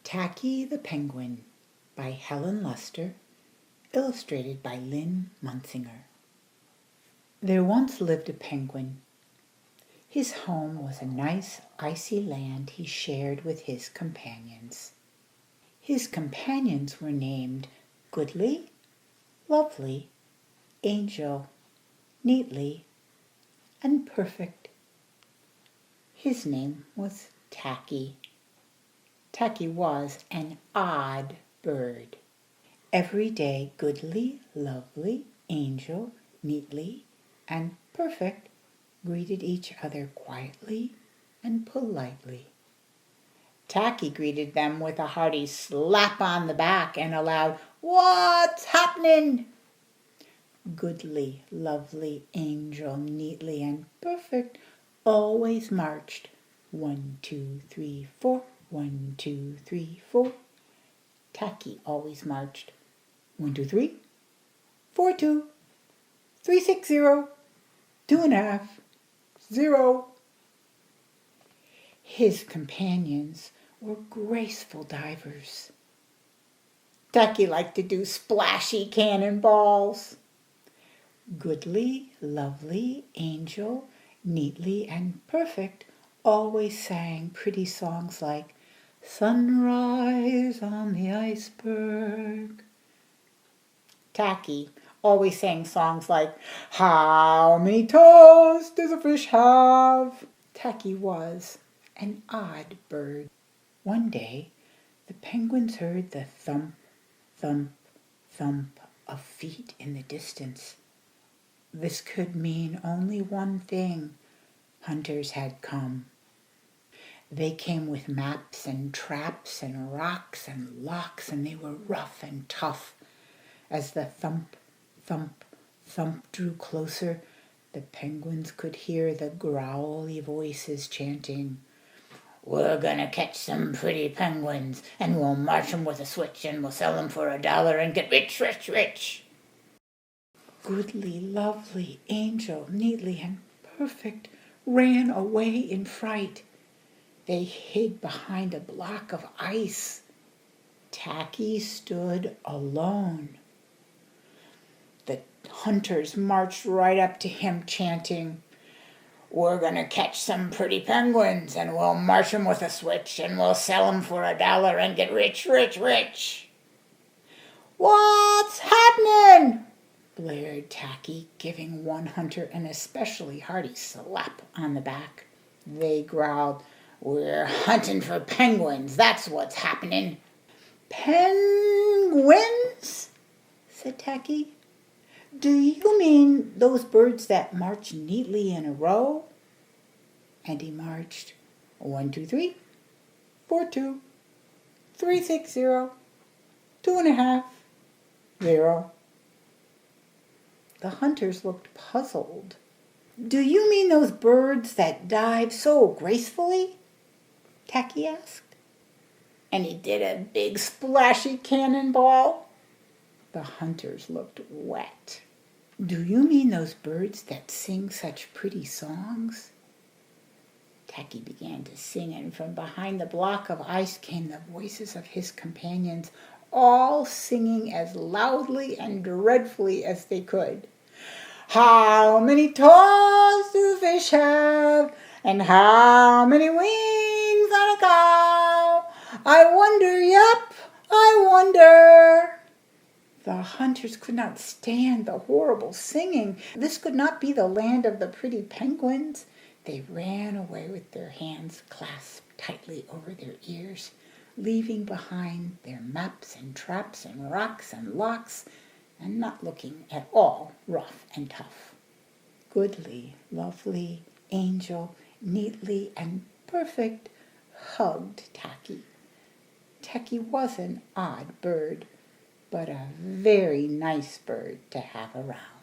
Tacky the Penguin by Helen Luster, illustrated by Lynn Munsinger. There once lived a penguin. His home was a nice icy land he shared with his companions. His companions were named Goodly, Lovely, Angel, Neatly, and Perfect. His name was Tacky. Tacky was an odd bird. Every day, Goodly, Lovely, Angel, Neatly, and Perfect greeted each other quietly and politely. Tacky greeted them with a hearty slap on the back and a loud, "What's happening?" Goodly, Lovely, Angel, Neatly, and Perfect always marched 1, 2, 3, 4, 1, 2, 3, 4. Tacky always marched 1, 2, 3, 4, 2, 3, 6, 0, 2.5, 0. His companions were graceful divers. Tacky liked to do splashy cannonballs. Goodly, Lovely, Angel, Neatly, and Perfect always sang pretty songs like "Sunrise on the Iceberg." Tacky always sang songs like "How many toes does a fish have?" Tacky was an odd bird. One day, the penguins heard the thump, thump, thump of feet in the distance. This could mean only one thing. Hunters had come. They came with maps and traps and rocks and locks, and they were rough and tough. As the thump, thump, thump drew closer, the penguins could hear the growly voices chanting, "We're gonna catch some pretty penguins, and we'll march 'em with a switch, and we'll sell 'em for $1 and get rich, rich, rich." Goodly, Lovely, Angel, Neatly, and Perfect ran away in fright. They hid behind a block of ice. Tacky stood alone. The hunters marched right up to him, chanting, "We're going to catch some pretty penguins, and we'll march 'em with a switch, and we'll sell 'em for $1 and get rich, rich, rich." "What's happening?" blared Tacky, giving one hunter an especially hearty slap on the back. They growled, "We're hunting for penguins, that's what's happening." "Penguins?" said Tacky. "Do you mean those birds that march neatly in a row?" And he marched 1, 2, 3, 4, 2, 3, 6, 0, 2.5, 0. The hunters looked puzzled. "Do you mean those birds that dive so gracefully?" Tacky asked. And he did a big splashy cannonball. The hunters looked wet. "Do you mean those birds that sing such pretty songs?" Tacky began to sing, and from behind the block of ice came the voices of his companions, all singing as loudly and dreadfully as they could. "How many toes do fish have? And how many wings on a cow? I wonder, yep, I wonder." The hunters could not stand the horrible singing. This could not be the land of the pretty penguins. They ran away with their hands clasped tightly over their ears, leaving behind their maps and traps and rocks and locks, and not looking at all rough and tough. Goodly, Lovely, Angel, Neatly, and Perfect hugged Tacky. Tacky was an odd bird, but a very nice bird to have around.